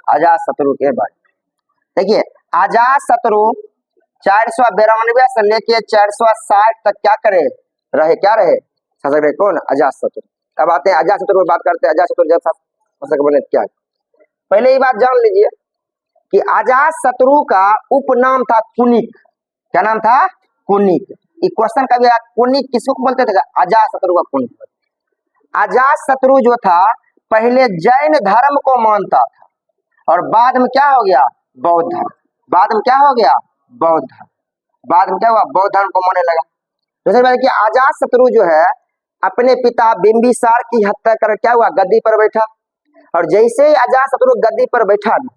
अजातशत्रु के बारे में। देखिए अजातशत्रु 492 से लेके 460 तक क्या रहे शासक रहे कौन? अजातशत्रु। अब आते हैं अजातशत्रु पर बात करते हैं। अजातशत्रु जब शासक बने क्या? पहले ये बात जान लीजिए कि अजातशत्रु का उपनाम था कुनिक। क्या नाम था? कुनिक। ये क्वेश्चन का भी कुनिक किसको बोलते थे? अजातशत्रु का कुनिक। अजातशत्रु जो था पहले जैन धर्म को मानता था और बाद में क्या हो गया? बौद्ध धर्म। बाद में क्या हो गया? बौद्ध धर्म। बाद में क्या हुआ? बौद्ध धर्म को मानने लगा। दूसरी बात कि अजातशत्रु जो है अपने पिता बिंबिसार की हत्या कर क्या हुआ? गद्दी पर बैठा। और जैसे ही अजातशत्रु गद्दी पर बैठा ना,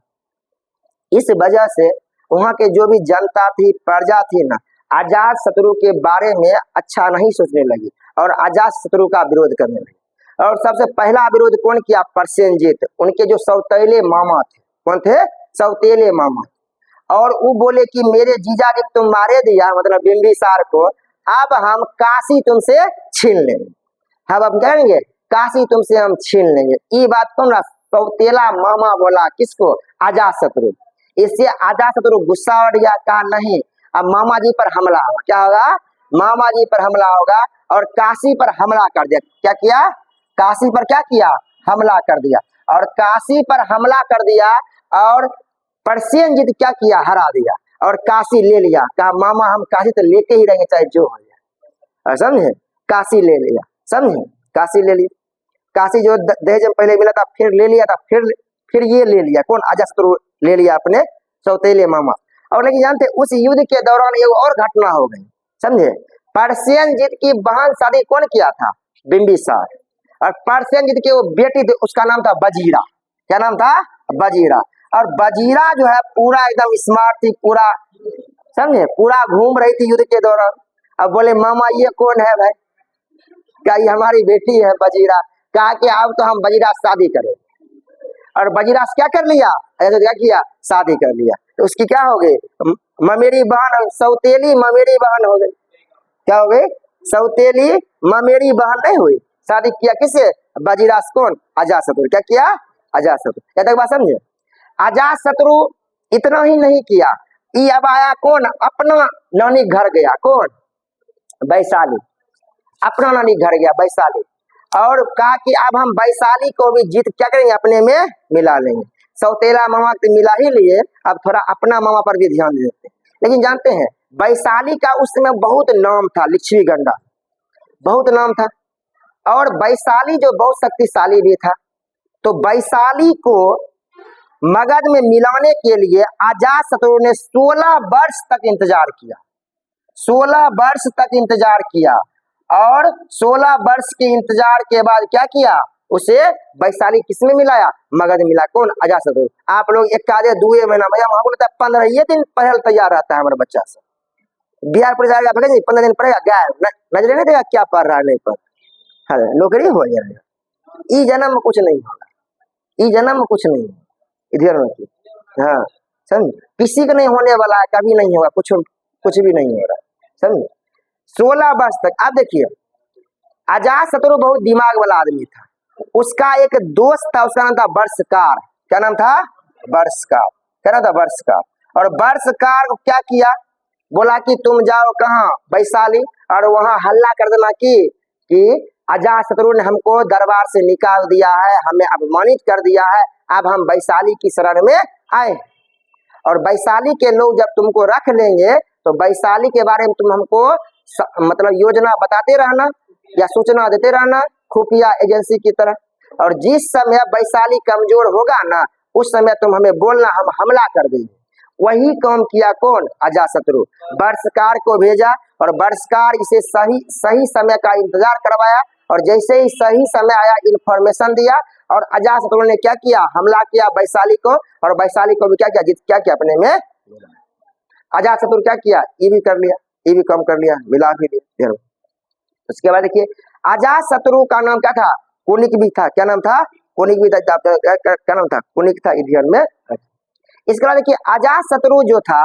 इस वजह से वहां के जो भी जनता थी, प्रजा थी ना, अजातशत्रु के बारे में अच्छा नहीं सोचने लगी और अजातशत्रु का विरोध करने लगी। और सबसे पहला विरोध कौन किया? प्रसेनजीत। उनके जो सौतेले मामा थे। कौन थे? सौतेले मामा। और वो बोले कि मेरे जीजा ने तुम मारे दिया, मतलब बिंबिसार को, अब हम काशी तुमसे छीन लेंगे। हम कहेंगे काशी तुमसे हम छीन लेंगे। ये बात कौन? सौतेला मामा बोला। किसको? अजातशत्रु। इससे अजातशत्रु गुस्सा उठ गया, कहा नहीं अब मामा जी पर हमला होगा। क्या होगा? मामा जी पर हमला होगा और काशी पर हमला कर दिया। क्या किया? काशी पर क्या किया? हमला कर दिया। और काशी पर हमला कर दिया और प्रसेनजीत क्या किया? हरा दिया और काशी ले लिया। कहा मामा हम काशी तो लेके ही रहेंगे चाहे जो हो जाए। समझे? काशी ले लिया। समझे? काशी ले लिया। काशी जो दहेज में पहले मिला था फिर ले लिया था, फिर ये ले लिया। कौन? अजातशत्रु ले लिया अपने सौतेले मामा। और लेकिन जानते उस युद्ध के दौरान एक और घटना हो गई। समझे? प्रसेनजीत की बहन शादी कौन किया था? बिंबिसार। और प्रसेनजीत के वो बेटी थी, उसका नाम था बजीरा। क्या नाम था? बजीरा। और बजीरा जो है पूरा एकदम स्मार्ट थी, पूरा समझे, पूरा घूम रही थी युद्ध के दौरान। अब बोले मामा ये कौन है भाई? क्या ये हमारी बेटी है बजीरा। कहा कि अब तो हम बजीरा शादी करें। और बजीरा क्या कर लिया? ऐसा क्या किया? शादी कर लिया। तो उसकी क्या हो गई? ममेरी बहन, सौतेली ममेरी बहन हो गई। क्या हो गई? सौतेली ममेरी बहन नहीं हुई। शादी किया किसे? बजीरा से। कौन? अजातशत्रु। क्या किया? अजातशत्रु। क्या तक बात समझे? अजातशत्रु इतना ही नहीं किया, ये अब आया कौन? अपना नानी घर गया। कौन? वैशाली। अपना नानी घर गया वैशाली और कहा कि अब हम वैशाली को भी जीत क्या करेंगे? अपने में मिला लेंगे। सौतेला मामा तो मिला ही लिए, अब थोड़ा अपना मामा पर भी ध्यान देते हैं। लेकिन जानते हैं वैशाली का उस समय बहुत नाम था, लिच्छवी गंडा बहुत नाम था। और वैशाली जो बहुत शक्तिशाली भी था। तो वैशाली को मगध में मिलाने के लिए अजातशत्रु ने 16 वर्ष तक इंतजार किया। 16 वर्ष तक इंतजार किया और 16 वर्ष के इंतजार के बाद क्या किया? उसे वैशाली किसमें मिलाया? मगध मिला। कौन? अजातशत्रु। आप लोग एक आधे दुए महीना भैया वहां बोलता है 15 दिन पहले तैयार रहता है हमारा बच्चा से। बिहार पुलिस आएगा 15 दिन पढ़ेगा, गायब, नजर नहीं देगा क्या पढ़ रहा है नहीं पढ़। हाँ, नौकरी हो जाएगा। ई जन्म में कुछ नहीं होगा। ई जन्म में कुछ नहीं होगा। इधर में हाँ समझ, किसी का नहीं होने वाला है, कभी नहीं होगा, कुछ भी नहीं हो रहा। समझ? 16 वर्ष तक। अब देखिए अजातशत्रु बहुत दिमाग वाला आदमी था। उसका एक दोस्त था, उसका नाम था वर्षकार। क्या नाम था? वर्षकार। क्या नाम था? वर्षकार। और वर्षकार को क्या किया? बोला कि तुम जाओ कहाँ? वैशाली, और वहां हल्ला कर देना कि अजातशत्रु ने हमको दरबार से निकाल दिया है, हमें अपमानित कर दिया है, अब हम वैशाली की शरण में आए। और वैशाली के लोग जब तुमको रख लेंगे तो वैशाली के बारे में तुम हमको मतलब योजना बताते रहना या सूचना देते रहना खुफिया एजेंसी की तरह। और जिस समय वैशाली कमजोर होगा ना, उस समय तुम हमें बोलना, हम हमला कर देंगे। वही काम किया कौन? अजातशत्रु। वर्षकार को भेजा और वर्षकार इसे सही समय का इंतजार करवाया और जैसे ही सही समय आया इंफॉर्मेशन दिया और अजातशत्रु ने क्या किया? हमला किया वैशाली को और वैशाली को भी क्या किया? क्या किया? अपने में। अजातशत्रु क्या किया? ये भी कर लिया, ये भी कम कर लिया, मिला भी लिया। उसके बाद देखिए अजातशत्रु का नाम क्या था? कुनिक भी था। क्या नाम था? कुनिक भी था। क्या नाम था? कुनिक था। ध्यान में। इसके बाद देखिए अजातशत्रु जो था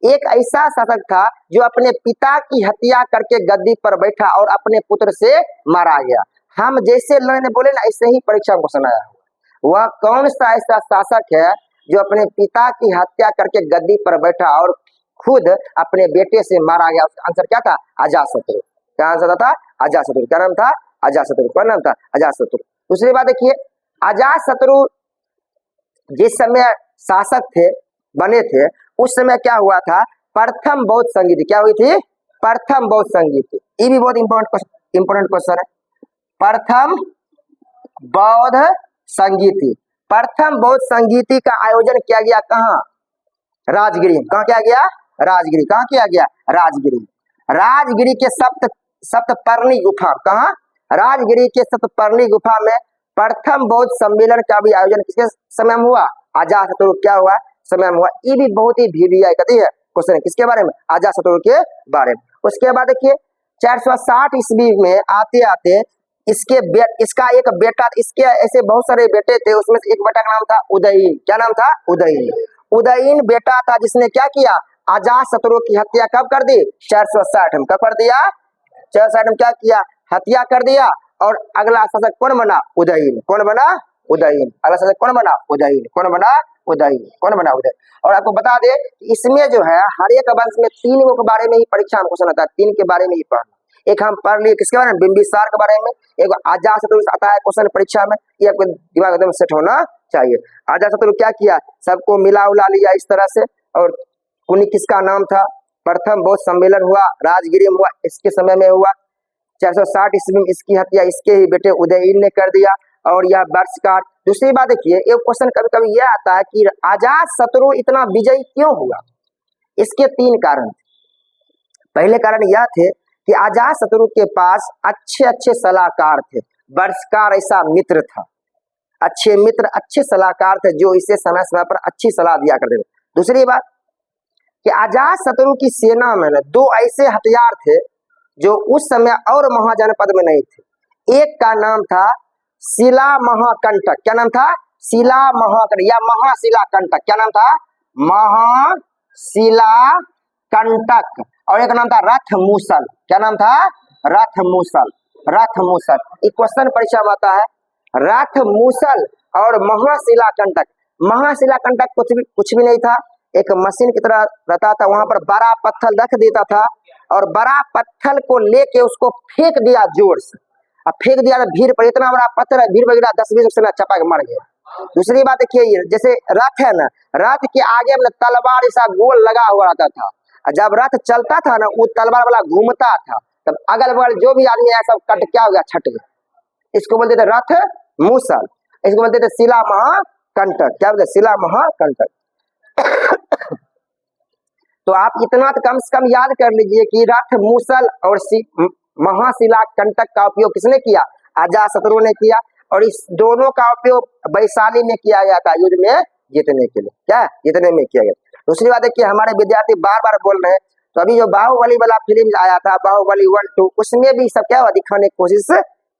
एक ऐसा शासक था जो अपने पिता की हत्या करके गद्दी पर बैठा और अपने पुत्र से मारा गया। हम जैसे लोगों ने बोले ना, ऐसे ही परीक्षा क्वेश्चन आया हुआ। वह कौन सा ऐसा शासक है जो अपने पिता की हत्या करके गद्दी पर बैठा और खुद अपने बेटे से मारा गया? उसका आंसर क्या था? अजातशत्रु। क्या आंसर था? अजातशत्रु। क्या नाम था? अजातशत्रु। क्या नाम था? अजातशत्रु। दूसरी बात देखिए, अजातशत्रु जिस समय शासक थे, बने थे, उस समय क्या हुआ था? प्रथम बौद्ध संगीति क्या हुई थी? प्रथम बौद्ध संगीति। ये भी बहुत इंपॉर्टेंट क्वेश्चन है। प्रथम बौद्ध संगीति। प्रथम बौद्ध संगीति का आयोजन किया गया कहाँ? राजगिरी। कहाँ किया गया? राजगिरी। कहाँ किया गया? राजगिरी। राजगिरी के सप्तपर्णी गुफा। कहाँ? राजगिरी के सप्तपर्णी गुफा में प्रथम बौद्ध सम्मेलन का भी आयोजन किसके समय में हुआ? अजातशत्रु क्या हुआ? समय में हुआ। ये भी बहुत ही VVIP है क्वेश्चन है। किसके बारे में? अजातशत्रु के बारे में। उसके बाद देखिए 460 ईस्वी में आते आते इसका एक बेटा, इसके ऐसे बहुत सारे बेटे थे, उसमें से एक बेटा का नाम था उदयीन। क्या नाम था? उदयीन। उदयीन बेटा था जिसने क्या किया? अजातशत्रु की हत्या कब कर दी? 460 में। कब कर दिया? 460 में क्या किया? हत्या कर दिया। और अगला शासक कौन बना? उदयीन। कौन बना? उदयीन। अगला शासक कौन बना? उदयीन। कौन बना? उदयीन। कौन बना? उदयीन। और आपको बता दे इसमें जो है हर एक वंश में 3 के बारे में ही परीक्षा में क्वेश्चन आता है। 3 के बारे में ही पढ़ना। एक हम पढ़ लिए किसके बारे में? बिंबिसार के बारे में। एक अजातशत्रु आता है क्वेश्चन परीक्षा में, ये आपको दिमाग एकदम सेट होना चाहिए। अजातशत्रु क्या किया? सबको मिला उला लिया इस तरह से। और उन्हीं किसका नाम था? प्रथम बौद्ध सम्मेलन हुआ, राजगिरी में हुआ, इसके समय में हुआ। 460 ईस्वी में इसकी हत्या इसके ही बेटे उदयीन ने कर दिया। और यह वर्षकाल। दूसरी बात देखिए, एक क्वेश्चन कभी कभी यह आता है कि अजातशत्रु इतना विजयी क्यों हुआ? इसके 3 कारण। पहले कारण यह थे कि अजातशत्रु के पास अच्छे अच्छे सलाहकार थे। वर्षकार ऐसा मित्र था, अच्छे मित्र, अच्छे सलाहकार थे जो इसे समय समय पर अच्छी सलाह दिया करते थे। दूसरी बात कि अजातशत्रु की सेना में 2 ऐसे हथियार थे जो उस समय और महाजनपद में नहीं थे। एक का नाम था शिला महाकंटक। क्या नाम था? शिला महाकंटक या महाशिलाकंटक। क्या नाम था? महाशिलाकंटक। और एक नाम था रथ मूसल। क्या नाम था? रथ मूसल। रथ मूसल एक क्वेश्चन परीक्षा में आता है। रथ मूसल और महाशिलाकंटक। महाशिलाकंटक कुछ भी नहीं था, एक मशीन की तरह रहता था। वहां पर बड़ा पत्थर रख देता था और बड़ा पत्थर को लेके उसको फेंक दिया जोर से। अब फेंक दिया तो भीड़ पर, इतना बड़ा पत्थर है, भीड़ पर गिरा, 10-20 से चपा के मर गया। दूसरी बात देखिए, जैसे रथ है ना, रथ के आगे में तलवार ऐसा गोल लगा हुआ रहता था। जब रथ चलता था ना, वो तलवार वाला घूमता था, तब अगल बगल जो भी आदमी है सब कट क्या हो गया? छट गया। इसको बोलते थे रथ मूसल। इसको बोलते थे शिला महाकंटक। क्या बोलते? शिला महाकंटक। तो आप इतना तो कम से कम याद कर लीजिए कि रथ मूसल और महाशिलाकंटक का उपयोग किसने किया? अजातशत्रु ने किया। और इस दोनों का उपयोग वैशाली में किया गया था युद्ध में जीतने के लिए। क्या? जीतने में किया गया। दूसरी बात है कि हमारे विद्यार्थी बार बार बोल रहे हैं, तो अभी जो बाहुबली वाला फिल्म आया था, बाहुबली 1-2, उसमें भी सब क्या हुआ? दिखाने की कोशिश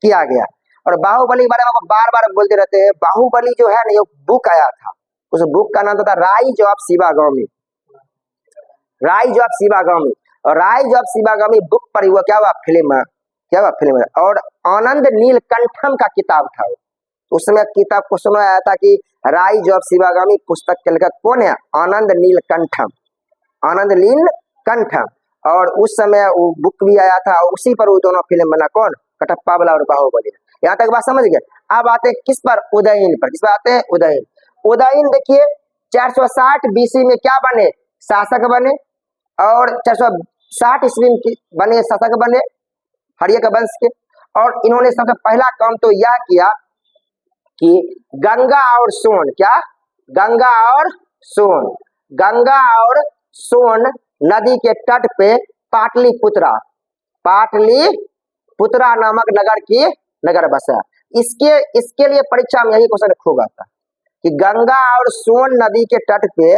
किया गया। और बाहुबली के बारे में बार बार बोलते रहते हैं। बाहुबली जो है ना, ये बुक आया था, उस बुक का नाम था rise of Shivagami. Rise of Shivagami. और राइज ऑफ शिवागामी बुक पर हुआ क्या हुआ? फिल्म। क्या हुआ? फिल्म। और आनंद नीलकंठम का किताब था। उसमें किताब को सुना आया था कि राइज ऑफ शिवागामी पुस्तक के लेखक कौन है? आनंद नीलकंठम। आनंद नीलकंठम। और उस समय वो बुक भी आया था, उसी पर वो दोनों फिल्म बना। कौन? कटप्पा वाला और बाहुबली। यहाँ तक बात समझ गए। अब आते हैं किस पर? उदयीन पर। किस पर आते हैं? उदयीन। उदयीन देखिए 460 BC में क्या बने? शासक बने। और 460 ईस्वी में बने शासक बने हर्यक वंश के। और इन्होंने सबसे पहला काम तो यह किया कि गंगा और सोन, क्या? गंगा और सोन, गंगा और सोन नदी के तट पे पाटलिपुत्रा नामक नगर बसा। इसके लिए परीक्षा में यही क्वेश्चन खोगा था कि गंगा और सोन नदी के तट पे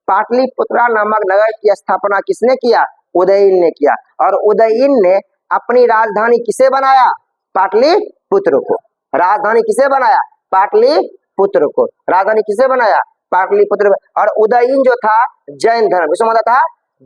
पाटलिपुत्रा नामक नगर की स्थापना किसने किया? उदयीन ने किया। और उदयीन ने अपनी राजधानी किसे बनाया? पाटलिपुत्र को। राजधानी किसे बनाया? पाटलिपुत्र को। राजधानी किसे बनाया? पाटलिपुत्र। और उदयीन जो था जैन धर्म, किसे मानता था?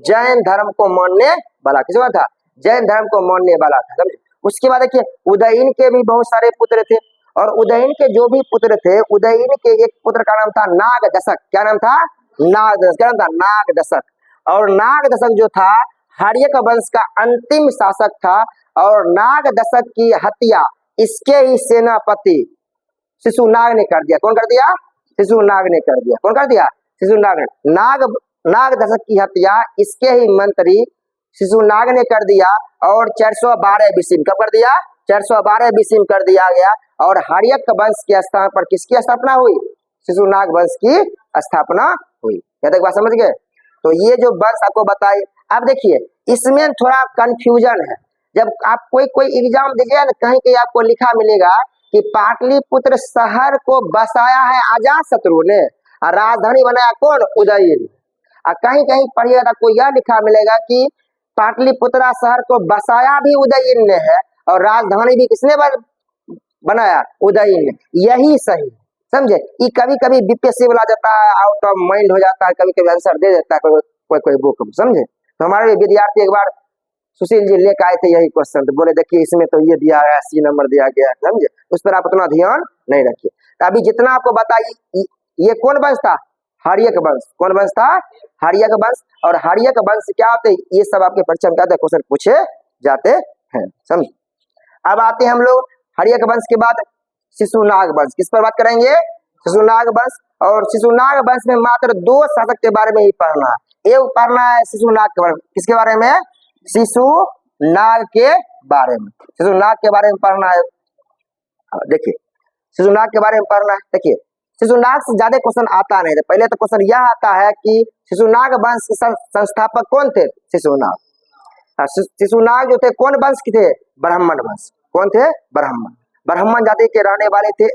जैन धर्म को मानने वाला। किसे मानता था? जैन धर्म को मानने वाला था। समझे? उसके बाद देखिए उदयीन के भी बहुत सारे पुत्र थे। और उदयन के जो भी पुत्र थे, उदयन के एक पुत्र का नाम था नागदशक। क्या नाम था? नागदशक। क्या नाम था? नागदशक। और नागदशक जो था हर्यक वंश का अंतिम शासक था, और नागदशक की हत्या इसके ही सेनापति शिशुनाग ने कर दिया। कौन कर दिया? शिशुनाग ने कर दिया। कौन कर दिया? शिशुनाग ने। नागदशक की हत्या इसके ही मंत्री शिशुनाग ने कर दिया, और 412 बीसी में कब कर दिया? 412 बीसी में कर दिया गया। और हर्यक वंश के स्थान पर किसकी स्थापना हुई? शिशुनाग वंश की स्थापना हुई। यहाँ तक बात समझ गए? तो ये जो वंश आपको बताई, अब देखिए इसमें थोड़ा कंफ्यूजन है। जब आप कोई एग्जाम दीजिए ना, कहीं कहीं आपको लिखा मिलेगा कि पाटलिपुत्र शहर को बसाया है अजातशत्रु ने, और राजधानी बनाया कौन? उदयन। और कहीं कहीं पढ़िएगा तो आपको यह लिखा मिलेगा कि पाटलिपुत्र शहर को बसाया भी उदयन ने है, और राजधानी भी किसने बनाया? उदयन ने। यही सही, समझे? ये कभी कभी बीपीएससी वाला जाता है, आउट ऑफ माइंड हो जाता है, कभी कभी आंसर दे देता है कोई बुक, समझे? तो हमारे विद्यार्थी एक बार सुशील जी लेकर आए थे यही क्वेश्चन, तो बोले देखिए इसमें तो ये दिया है, सी नंबर दिया गया है, समझे? उस पर आप उतना ध्यान नहीं रखिए। तो अभी जितना आपको बताइए, ये कौन वंश था? हर्यक वंश। कौन वंश था? हर्यक वंश। और हर्यक वंश क्या होते हैं, ये सब आपके परीक्षा में क्या क्वेश्चन पूछे जाते हैं, समझ? अब आते हैं हम लोग हर्यक वंश के बाद शिशुनाग वंश। किस पर बात करेंगे? शिशुनाग वंश। और शिशुनाग वंश में मात्र 2 शासक के बारे में ही पढ़ना है। एक पढ़ना है शिशुनाग के बारे में। किसके बारे में? शिशुनाग के बारे में। शिशुनाग के बारे में पढ़ना है। देखिए शिशुनाग के बारे में पढ़ना है। देखिए शिशुनाग से ज्यादा क्वेश्चन आता नहीं है। पहले तो क्वेश्चन यह आता है कि शिशुनाग वंश के संस्थापक कौन थे? शिशुनाग। शिशुनाग जो थे कौन वंश के थे? ब्राह्मण वंश। कौन थे? ब्राह्मण। ब्राह्मण जाति के रहने वाले थे,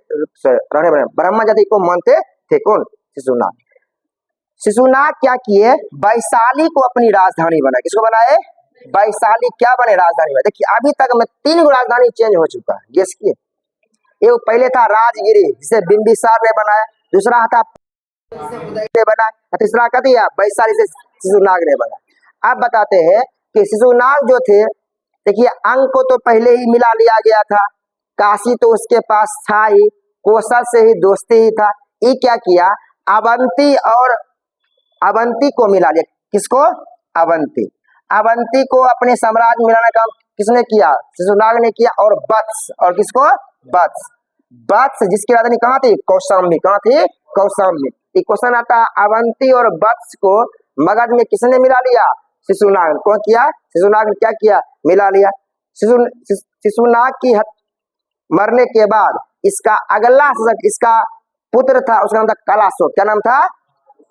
ब्राह्मण जाति को मानते थे कौन? शिशुनाग। शिशुनाग क्या किए? वैशाली को अपनी राजधानी बनाए। किसको बनाए? वैशाली क्या बने? राजधानी बने। देखिए अभी तक में 3 राजधानी चेंज हो चुका है, गेस किए? एक पहले था राजगिरी, जिसे बिंबिसार ने बनाया। दूसरा था ने बना, तीसरा क्या दिया? वैशाली से शिशुनाग ने बना। अब बताते हैं कि शिशुनाग जो थे, देखिए अंग को तो पहले ही मिला लिया गया था, काशी तो उसके पास था ही, कौशल से ही दोस्ती ही था। ये क्या किया? अवंती को मिला लिया। किसको? अवंती। अवंती को अपने साम्राज्य में मिलाने का काम किसने किया? शिशुनाग ने किया। और वत्स, और किसको? वत्स। वत्स जिसकी राजधानी कहाँ थी? कौशाम्बी। कहाँ थी? कौशाम्बी। ये क्वेश्चन आता है, अवंती और वत्स को मगध में किसने मिला लिया? शिशुनाग ने। कौन किया? शिशुनाग ने क्या किया? मिला लिया। शिशुनाग की मरने के बाद इसका अगला शासक, इसका पुत्र था, उसका नाम था कालाशोक। क्या नाम था?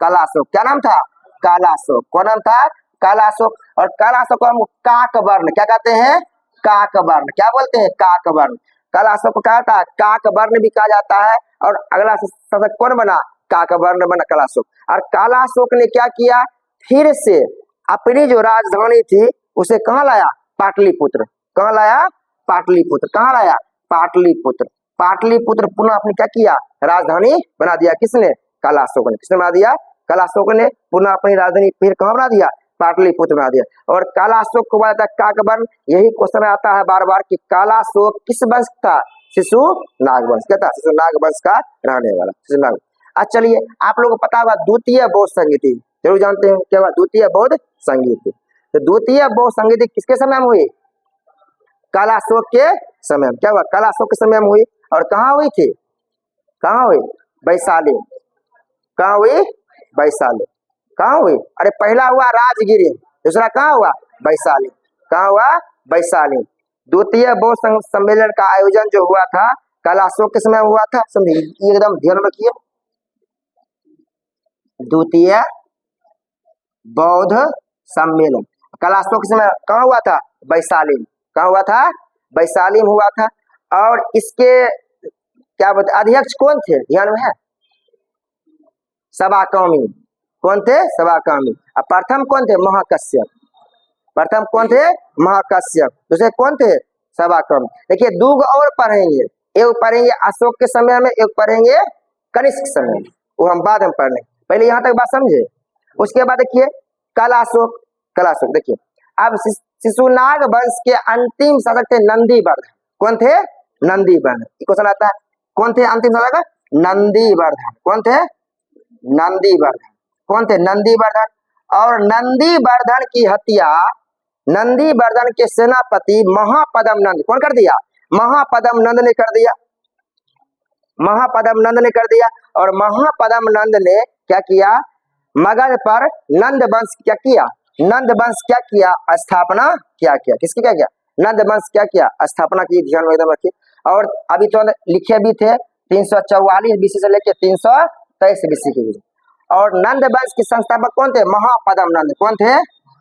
कालाशोक। क्या नाम था? कालाशोक। कौन नाम था? कालाशोक। और कालाशोक को हम काकवर्ण क्या कहते हैं? काकवर्ण। क्या बोलते हैं? काकवर्ण। कालाशोक को कहा था काकवर्ण भी कहा जाता है। और अगला शासक कौन बना? काकवर्ण बना, कालाशोक। और कालाशोक ने क्या किया? फिर से अपनी जो राजधानी थी उसे कहाँ लाया? पाटलिपुत्र। कहाँ लाया? पाटलिपुत्र। कहाँ लाया? पाटलिपुत्र। पाटलिपुत्र पुनः अपने क्या किया? राजधानी बना दिया। किसने? कालाशोक ने। किसने बना दिया? कालाशोक ने पुनः अपनी राजधानी फिर कहाँ बना दिया? पाटलिपुत्र बना दिया। और कालाशोक को बताया काकवर्ण। यही क्वेश्चन आता है बार बार कि कालाशोक किस वंश था? शिशुनाग वंश। क्या था? शिशुनाग वंश का रहने वाला शिशुनाग। अच्छा चलिए, आप लोगों को पता होगा द्वितीय बौद्ध संगीति, जरूर जानते हैं क्या? द्वितीय बौद्ध संगीति। तो द्वितीय बौद्ध संगीति किसके समय में हुई? कालाशोक के समय में। क्या हुआ? कालाशोक के समय में हुई। और कहाँ हुई थी? कहाँ हुई? वैशाली। कहाँ हुई? वैशाली। कहाँ हुई? अरे पहला हुआ राजगिरी, दूसरा कहाँ हुआ? वैशाली। कहाँ हुआ? वैशाली। द्वितीय बौद्ध सम्मेलन का आयोजन जो हुआ था कालाशोक के समय हुआ था, समझिए एकदम ध्यान रखिए। द्वितीय बौद्ध सम्मेलन कालाशोक के समय कहाँ हुआ था? वैशाली। कहाँ हुआ था? वैशाली में हुआ था। और इसके क्या बोलते अध्यक्ष कौन थे? ध्यान में है? सभाकर्मी। कौन थे? सभाकर्मी। और प्रथम कौन थे? महाकश्यप। प्रथम कौन थे? महाकश्यप। दूसरे कौन थे? सभाकर्मी। देखिए दो और पढ़ेंगे, एक पढ़ेंगे अशोक के समय में, एक पढ़ेंगे कनिष्क समय में, वो हम बाद में पढ़ने। पहले यहाँ तक बात समझे। उसके बाद देखिए कालाशोक। कालाशोक देखिए, अब शिशुनाग वंश के अंतिम शासक थे नंदीवर्धन। कौन थे? नंदीवर्धन। क्वेश्चन आता है कौन थे अंतिम शासक? नंदीवर्धन। कौन थे? नंदीवर्धन। कौन थे? नंदीवर्धन। और नंदीवर्धन की हत्या नंदीवर्धन के सेनापति महापद्म नंद कौन कर दिया? महापद्म नंद ने कर दिया। महापद्म नंद ने कर दिया। और महापद्म नंद ने क्या किया? मगध पर नंद वंश क्या किया? नंद वंश क्या किया? स्थापना क्या किया? किसकी क्या किया? नंद वंश क्या किया? स्थापना की। ध्यान में एकदम रखिए। और अभी तो लिखे भी थे 344 बीसी से लेकर 323 बीसी के बीच। और नंद वंश के संस्थापक कौन थे? महापद्म नंद। कौन थे?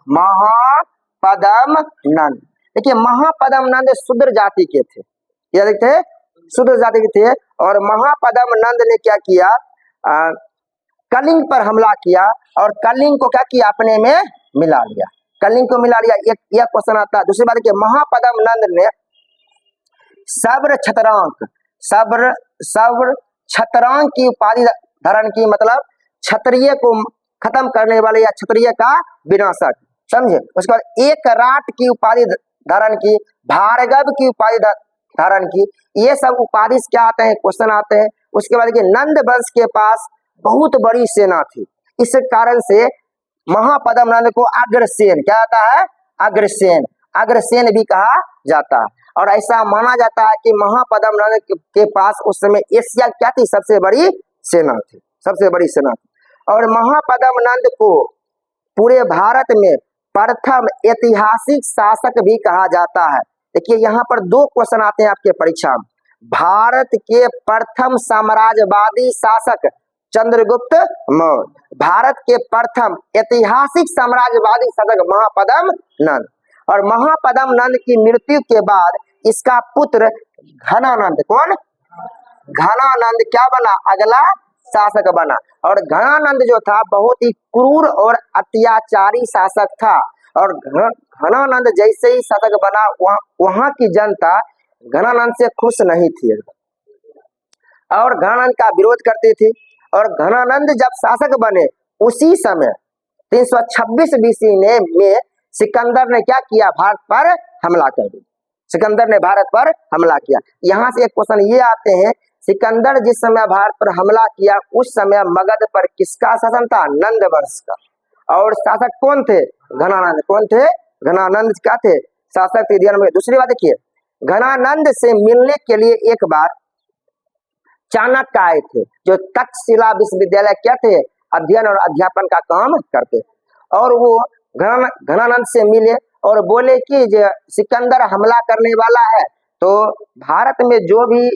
महापद्म नंद। देखिए महापद्म नंद शूद्र जाति के थे। क्या देखते हैं? शूद्र जाति के थे। और महापद्म नंद ने क्या किया? कलिंग पर हमला किया और कलिंग को क्या किया? अपने में मिला लिया। कलिंग को मिला लिया। एक यह क्वेश्चन आता है। दूसरी बात देखिए, महापद्म नंद ने सब्र छतरांक की उपाधि धारण की, मतलब क्षत्रिय को खत्म करने वाले या क्षत्रिय का विनाशक, समझे। उसके बाद एक राट की उपाधि धारण की, भार्गव की उपाधि धारण की। ये सब उपाधि क्या आते हैं? क्वेश्चन आते हैं। उसके बाद देखिए, नंद वंश के पास बहुत बड़ी सेना थी। इस कारण से महापद्म नंद को अग्रसेन क्या आता है? अग्रसेन। अग्रसेन भी कहा जाता है। और ऐसा माना जाता है कि महापद्म नंद के पास उस समय एशिया क्या थी? सबसे बड़ी सेना थी। सबसे बड़ी सेना थी। और महापद्म नंद को पूरे भारत में प्रथम ऐतिहासिक शासक भी कहा जाता है। देखिए यहाँ पर दो क्वेश्चन आते हैं आपके परीक्षा में। भारत के प्रथम साम्राज्यवादी शासक चंद्रगुप्त मौर्य। भारत के प्रथम ऐतिहासिक साम्राज्यवादी शासक महापद्म नंद। और महापद्म नंद की मृत्यु के बाद इसका पुत्र घनानंद, कौन? घनानंद क्या बना? अगला शासक बना। और घनानंद जो था बहुत ही क्रूर और अत्याचारी शासक था। और घनानंद जैसे ही शासक बना वहां की जनता घनानंद से खुश नहीं थी और घनानंद का विरोध करती थी। और घनानंद जब शासक बने उसी समय 326 बीसी में सिकंदर ने क्या किया? भारत पर हमला कर दिया। सिकंदर ने भारत पर हमला किया। यहाँ से एक क्वेश्चन ये आते हैं, सिकंदर जिस समय भारत पर हमला किया उस समय मगध पर किसका शासन था? नंद वंश का। और शासक कौन थे? घनानंद। कौन थे? घनानंद क्या थे? शासक थे। ध्यान में। दूसरी बात देखिए, घनानंद से मिलने के लिए एक बार चाणक्य आए थे, जो तक्षशिला विश्वविद्यालय क्या थे? अध्ययन और अध्यापन का काम करते। और वो घनानंद से मिले और बोले कि सिकंदर हमला करने वाला है, तो भारत में जो भी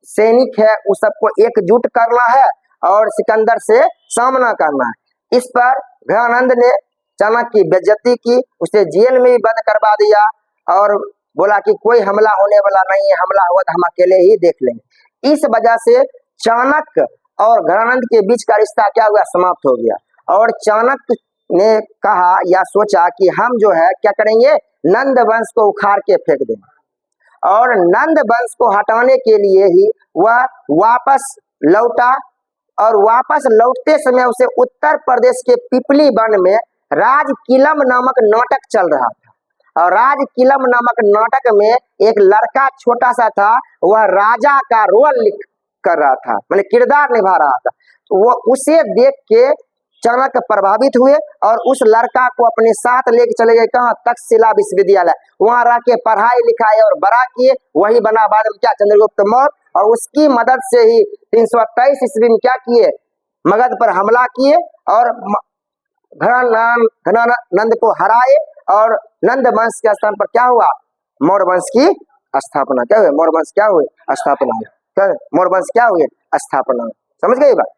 सैनिक है उस सबको एकजुट करना है और सिकंदर से सामना करना है। इस पर घनानंद ने चाणक्य की बेइज्जती की, उसे जेल में भी बंद करवा दिया और बोला कि कोई हमला होने वाला नहीं है, हमला हुआ तो हम अकेले ही देख लेंगे। इस वजह से चाणक्य और घनानंद के बीच का रिश्ता क्या हुआ? समाप्त हो गया। और चाणक्य ने कहा या सोचा कि हम जो है क्या करेंगे? नंद वंश को उखाड़ के फेंक देंगे। और नंद वंश को हटाने के लिए ही वह वापस लौटा। और वापस लौटते समय उसे उत्तर प्रदेश के पिपली वन में राजकिलम नामक नाटक चल रहा था। और राजकिलम नामक नाटक में एक लड़का छोटा सा था, वह राजा का रोल कर रहा था, मतलब किरदार निभा रहा था। तो वो उसे देख के चाणक्य प्रभावित हुए और उस लड़का को अपने साथ लेके चले गए। कहाँ? तक्षशिला विश्वविद्यालय। वहां रह के पढ़ाई लिखाई और बड़ा किए। वही बना बाद में क्या? चंद्रगुप्त मौर्य। और उसकी मदद से ही 323 ईस्वी में क्या किए? मगध पर हमला किए और घनानंद को हराए और नंद वंश के स्थान पर क्या हुआ? मौर्य वंश की स्थापना। क्या हुआ? मौर्य वंश क्या हुए? स्थापना। मौर्य वंश क्या हुए? स्थापना। समझ गए बात?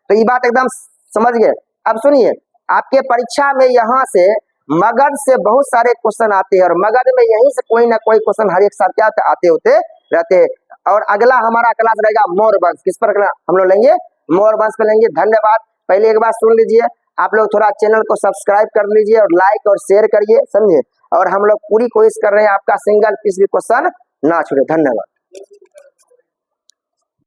तो ये बात एकदम समझ गए। अब सुनिए, आपके परीक्षा में यहाँ से मगध से बहुत सारे क्वेश्चन आते हैं और मगध में यहीं से कोई ना कोई क्वेश्चन हर एक साथ क्या आते होते रहते हैं। और अगला हमारा क्लास रहेगा मौर्य वंश। किस पर हम लोग लेंगे? मौर्य वंश पे लेंगे। धन्यवाद। पहले एक बार सुन लीजिए, आप लोग थोड़ा चैनल को सब्सक्राइब कर लीजिए और लाइक और शेयर करिए, समझे। और हम लोग पूरी कोशिश कर रहे हैं आपका सिंगल पीस भी क्वेश्चन ना छूटे। धन्यवाद।